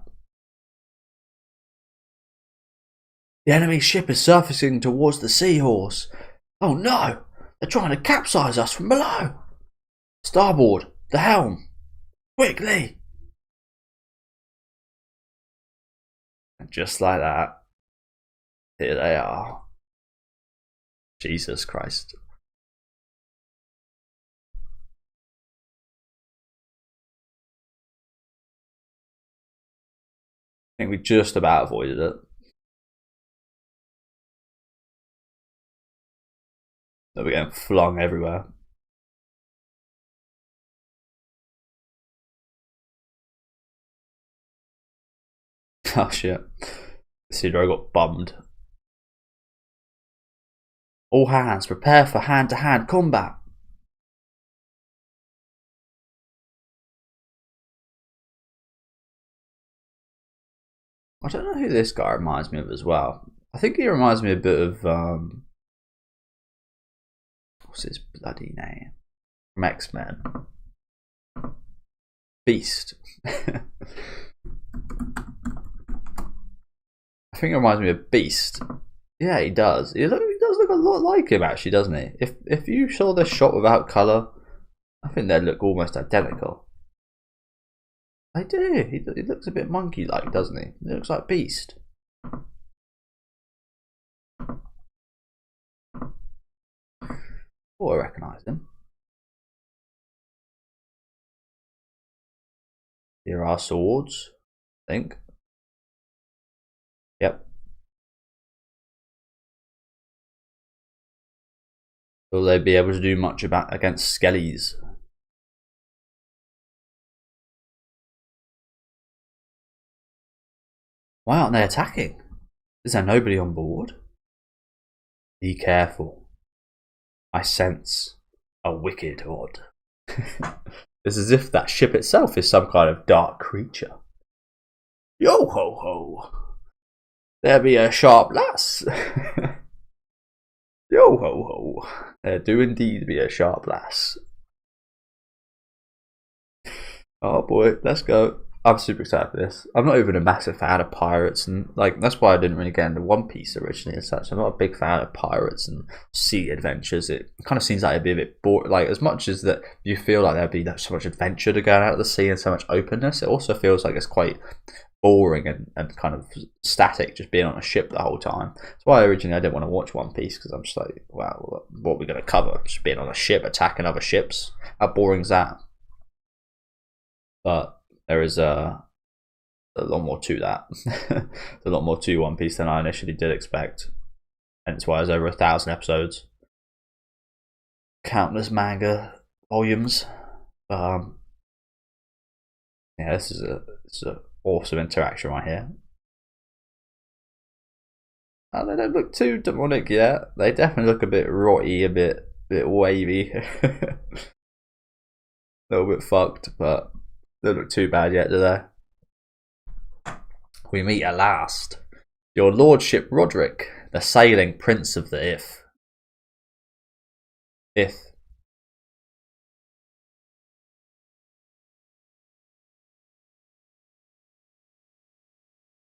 The enemy ship is surfacing towards the Seahorse. Oh no! They're trying to capsize us from below! Starboard! The helm! Quickly! And just like that, here they are. Jesus Christ. I think we just about avoided it. That we're getting flung everywhere. Oh shit. Sidro got bummed. All hands, prepare for hand-to-hand combat. I don't know who this guy reminds me of as well. I think he reminds me a bit of what's his bloody name? From X-Men. Beast. I think it reminds me of Beast. Yeah, he does. He does look a lot like him, actually, doesn't he? If you saw this shot without colour, I think they'd look almost identical. They do. He looks a bit monkey-like, doesn't he? He looks like Beast. Oh, I recognise him. Here are swords, I think. Yep. Will they be able to do much against skellies? Why aren't they attacking? Is there nobody on board? Be careful. I sense a wicked odd. It's as if that ship itself is some kind of dark creature. Yo ho ho! There be a sharp lass. Yo ho ho! There do indeed be a sharp lass. Oh boy, let's go. I'm super excited for this. I'm not even a massive fan of pirates, and like that's why I didn't really get into One Piece originally as such. I'm not a big fan of pirates and sea adventures. It kind of seems like it'd be a bit boring. Like as much as that you feel like there'd be so much adventure to go out of the sea and so much openness, it also feels like it's quite boring and kind of static, just being on a ship the whole time. That's why originally I didn't want to watch One Piece, because I'm just like, wow, what are we going to cover? Just being on a ship, attacking other ships? How boring is that? But there is a lot more to that. There's a lot more to One Piece than I initially did expect. Hence why there's over 1,000 episodes. Countless manga volumes. Yeah, this is a awesome interaction right here. Oh, they don't look too demonic yet. They definitely look a bit rotty, a bit wavy. A little bit fucked, but they don't look too bad yet, do they? We meet at last. Your Lordship Roderick, the sailing prince of the If.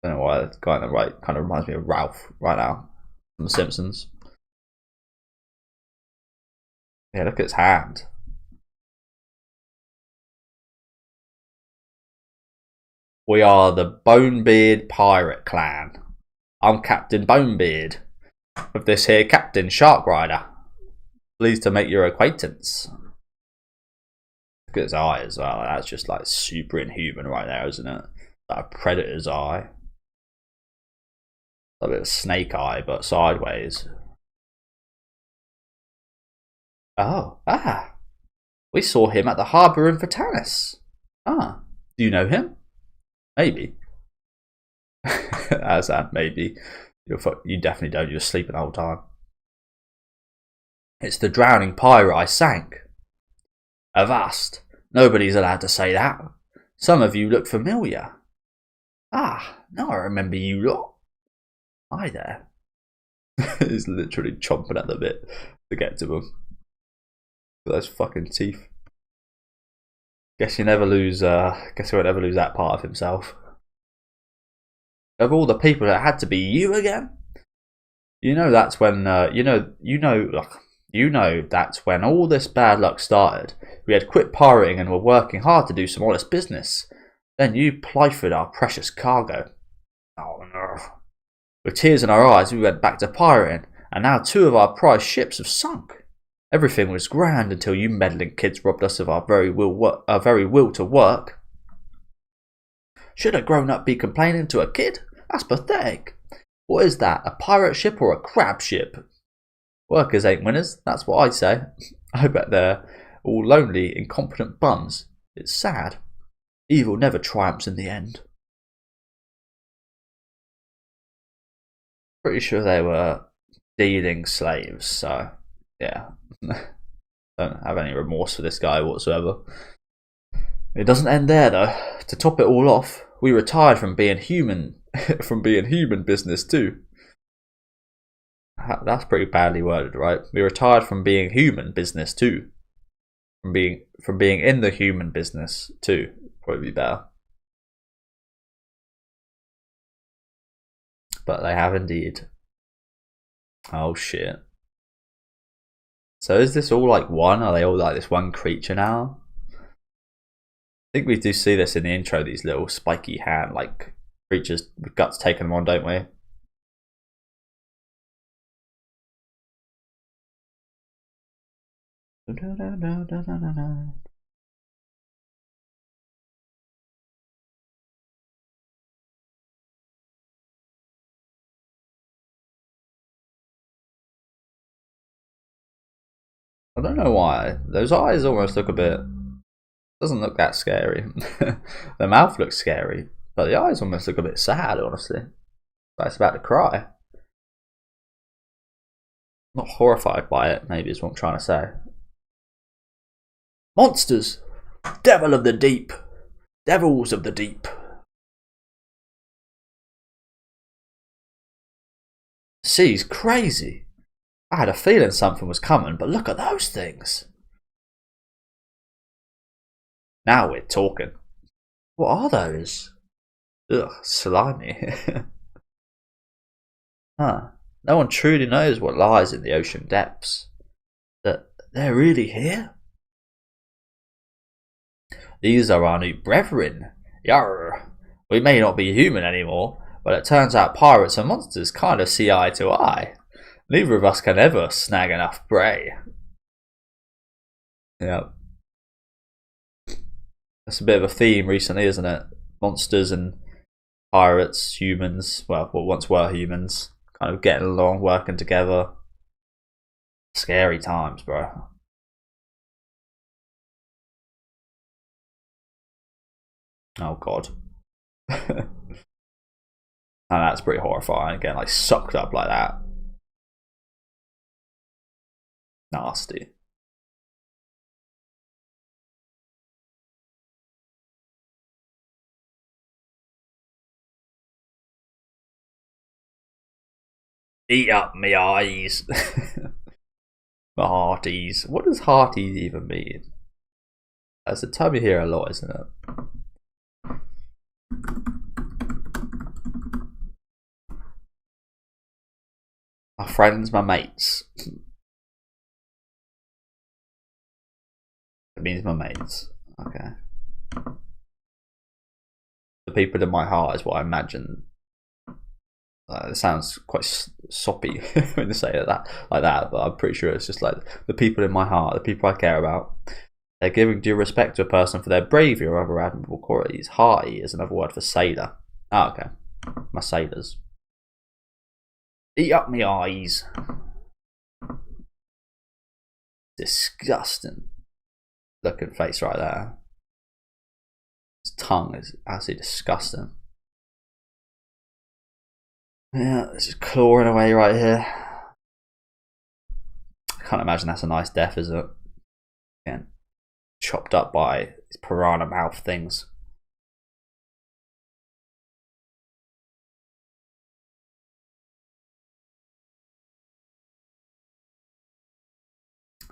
I don't know why the guy on the right kind of reminds me of Ralph right now from The Simpsons. Yeah, look at his hand. We are the Bonebeard Pirate Clan. I'm Captain Bonebeard, with this here Captain Shark Rider. Pleased to make your acquaintance. Look at his eye as well. That's just like super inhuman right there, isn't it? Like a predator's eye. A bit of a snake eye, but sideways. Oh, we saw him at the harbour in Vertanis. Ah, do you know him? Maybe. As that, maybe. You definitely don't. You're sleeping the whole time. It's the drowning pirate I sank. Avast! Nobody's allowed to say that. Some of you look familiar. Ah, now I remember you lot. Hi there. He's literally chomping at the bit to get to him. Those fucking teeth. Guess he'll never lose that part of himself. Of all the people, it had to be you again. You know that's when that's when all this bad luck started. We had quit pirating and were working hard to do some honest business. Then you pilfered our precious cargo. Oh no. With tears in our eyes, we went back to pirating, and now 2 of our prize ships have sunk. Everything was grand until you meddling kids robbed us of our very will to work. Should a grown-up be complaining to a kid? That's pathetic. What is that, a pirate ship or a crab ship? Workers ain't winners, that's what I say. I bet they're all lonely, incompetent bums. It's sad. Evil never triumphs in the end. Pretty sure they were dealing slaves, so yeah. Don't have any remorse for this guy whatsoever. It doesn't end there though. To top it all off, we retired from being human business too. That's pretty badly worded, right? We retired from being human business too. From being in the human business too. Probably better. But they have indeed. Oh shit. So is this all like one? Are they all like this one creature now? I think we do see this in the intro, these little spiky hand like creatures with guts taking them on, don't we? I don't know why. Those eyes almost look a bit... Doesn't look that scary. The mouth looks scary, but the eyes almost look a bit sad, honestly. Like it's about to cry. Not horrified by it, maybe is what I'm trying to say. Monsters! Devil of the deep! Devils of the deep! The sea's crazy. I had a feeling something was coming, but look at those things. Now we're talking. What are those? Ugh, slimy. Huh. No one truly knows what lies in the ocean depths. That they're really here? These are our new brethren. Yarr. We may not be human anymore, but it turns out pirates and monsters kind of see eye to eye. Neither of us can ever snag enough prey. Yeah. That's a bit of a theme recently, isn't it? Monsters and pirates, humans, well, what once were humans, kind of getting along, working together. Scary times, bro. Oh god. And that's pretty horrifying, getting like sucked up like that. Nasty. Eat up me eyes. My hearties. What does hearties even mean? That's a term you hear a lot, isn't it? My friends, my mates. It means my mates. Okay. The people in my heart is what I imagine. It sounds quite soppy when you say it like that, but I'm pretty sure it's just like the people in my heart, the people I care about. They're giving due respect to a person for their bravery or other admirable qualities. Hearty is another word for sailor. Ah, okay. My sailors. Eat up me eyes. Disgusting looking face right there. His tongue is absolutely disgusting. Yeah, it's just clawing away right here. I can't imagine that's a nice death, is it? Again, chopped up by these piranha mouth things.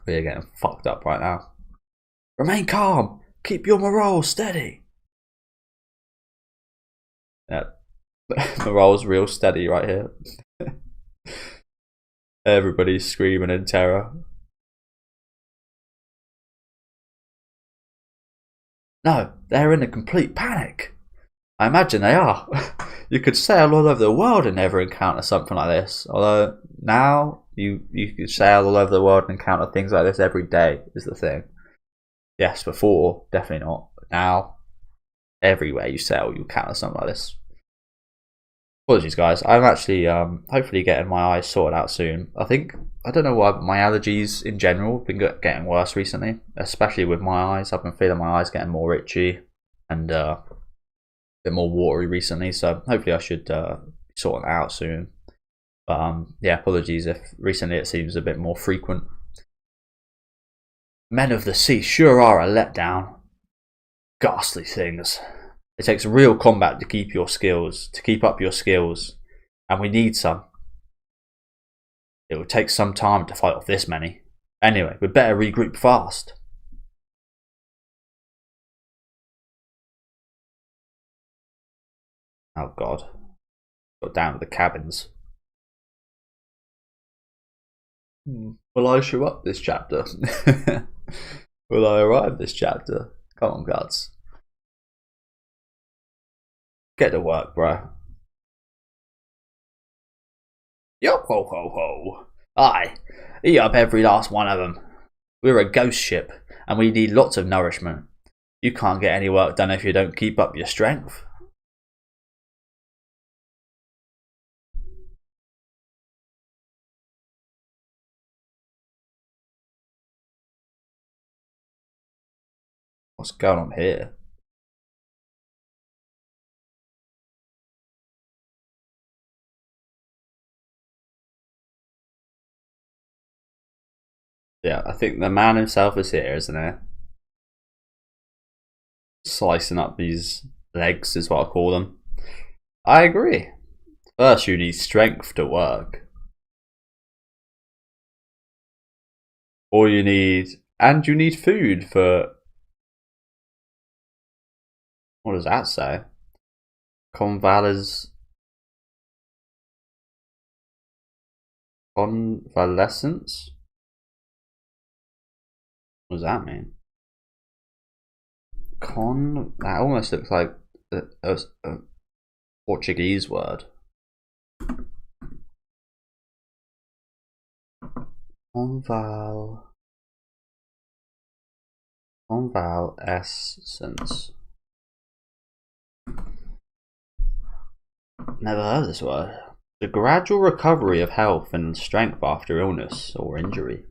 We're getting fucked up right now. Remain calm. Keep your morale steady. Yeah, morale's real steady right here. Everybody's screaming in terror. No, they're in a complete panic. I imagine they are. You could sail all over the world and never encounter something like this. Although now you could sail all over the world and encounter things like this every day is the thing. Yes, before, definitely not. But now, everywhere you sail, you encounter something like this. Apologies, guys. I'm actually hopefully getting my eyes sorted out soon. I don't know why, but my allergies in general have been getting worse recently, especially with my eyes. I've been feeling my eyes getting more itchy and a bit more watery recently, so hopefully I should sort it out soon. But yeah, apologies if recently it seems a bit more frequent. Men of the sea sure are a letdown. Ghastly things. It takes real combat to keep up your skills, and we need some. It will take some time to fight off this many. Anyway, we better regroup fast. Oh god. Got down to the cabins. Will I show up this chapter? Will I arrive this chapter? Come on, guys. Get to work, bro. Yo ho ho ho. Aye, eat up every last one of them. We're a ghost ship, and we need lots of nourishment. You can't get any work done if you don't keep up your strength. What's going on here? Yeah, I think the man himself is here, isn't he? Slicing up these legs is what I call them. I agree. First, you need strength to work. Or you need food for. What does that say? Convalescence. What does that mean? That almost looks like a Portuguese word. Convalescence. Never heard of this word. The gradual recovery of health and strength after illness or injury.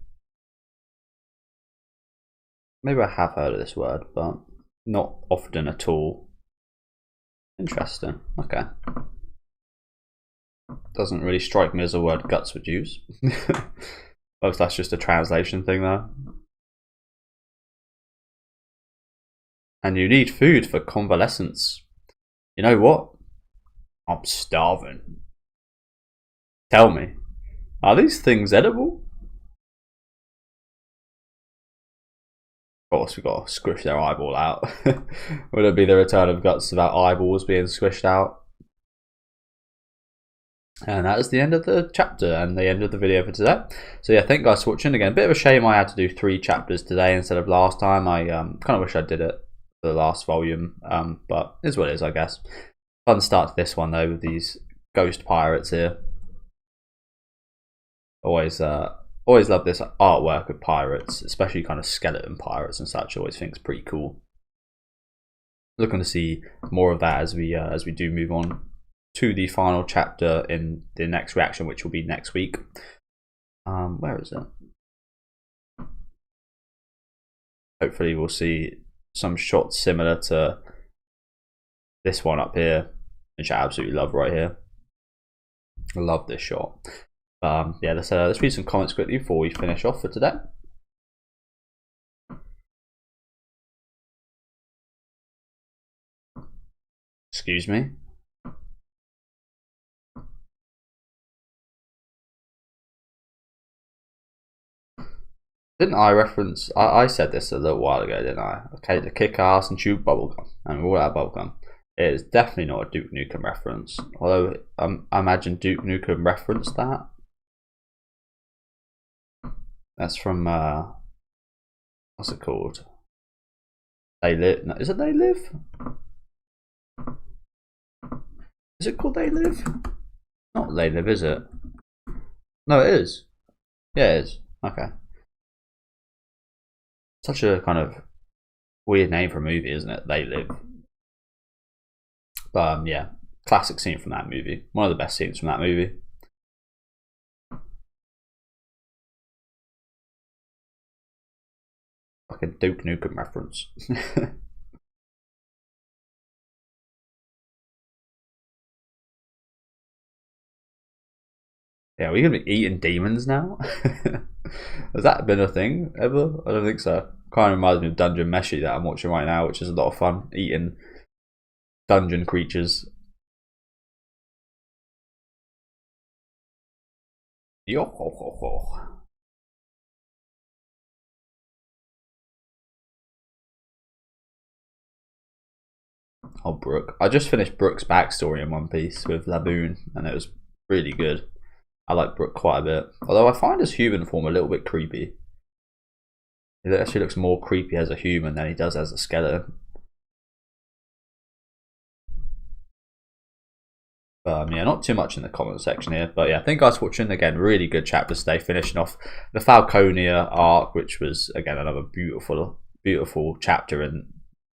Maybe I have heard of this word, but not often at all. Interesting. Okay. Doesn't really strike me as a word Guts would use. Perhaps that's just a translation thing though. And you need food for convalescence. You know what? I'm starving. Tell me, are these things edible? Of course, we've got to squish their eyeball out. Would it be the return of Guts about eyeballs being squished out? And that is the end of the chapter and the end of the video for today. So yeah, thank you guys for watching. Again, a bit of a shame I had to do 3 chapters today instead of last time. I kind of wish I did it for the last volume, but it's what it is, I guess. Fun start to this one though with these ghost pirates here. Always love this artwork of pirates, especially kind of skeleton pirates and such. I always think it's pretty cool. Looking to see more of that as we do move on to the final chapter in the next reaction, which will be next week. Where is it? Hopefully we'll see some shots similar to this one up here, which I absolutely love right here. I love this shot. Yeah, let's read some comments quickly before we finish off for today. Excuse me. Didn't I reference? I said this a little while ago, didn't I? Okay, to kick ass and chew bubblegum, and we're all out of bubblegum. It is definitely not a Duke Nukem reference, although I imagine Duke Nukem referenced that. That's from what's it called? They Live. No, is it They Live? Is it called They Live? Not They Live, is it? No, it is. Yeah, it is. Okay. Such a kind of weird name for a movie, isn't it? They Live. But yeah, classic scene from that movie. One of the best scenes from that movie. Like a Duke Nukem reference. Yeah, are we gonna be eating demons now? Has that been a thing ever? I don't think so. Kind of reminds me of Dungeon Meshi that I'm watching right now, which is a lot of fun, eating dungeon creatures. Yo ho ho ho. Oh, Brooke. I just finished Brooke's backstory in One Piece with Laboon, and it was really good. I like Brooke quite a bit. Although I find his human form a little bit creepy. He actually looks more creepy as a human than he does as a skeleton. Yeah, not too much in the comment section here. But yeah, thank you guys for watching. Again, really good chapter today. Finishing off the Falconia arc, which was, again, another beautiful chapter in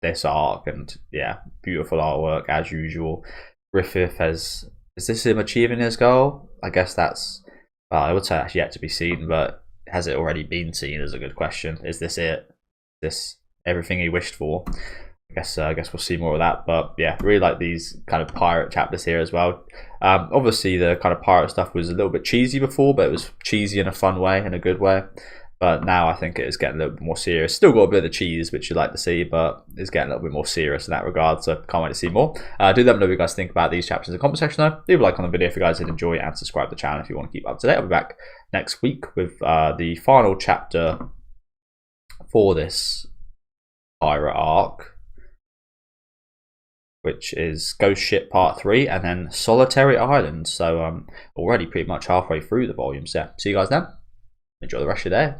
this arc. And yeah, beautiful artwork as usual. Griffith has... Is this him achieving his goal? I guess that's... Well, I would say that's yet to be seen, but has it already been seen is a good question. Is this it? Is this everything he wished for? I guess we'll see more of that. But yeah, really like these kind of pirate chapters here as well. Obviously, the kind of pirate stuff was a little bit cheesy before, but it was cheesy in a fun way, in a good way. But now I think it is getting a little bit more serious. Still got a bit of the cheese, which you'd like to see, but it's getting a little bit more serious in that regard. So can't wait to see more. Do let me know what you guys think about these chapters in the comment section though. Leave a like on the video if you guys did enjoy, and subscribe to the channel if you want to keep up to date. I'll be back next week with the final chapter for this pirate arc, which is Ghost Ship Part 3 and then Solitary Island. So already pretty much halfway through the volume set. See you guys then. Enjoy the rest of your day.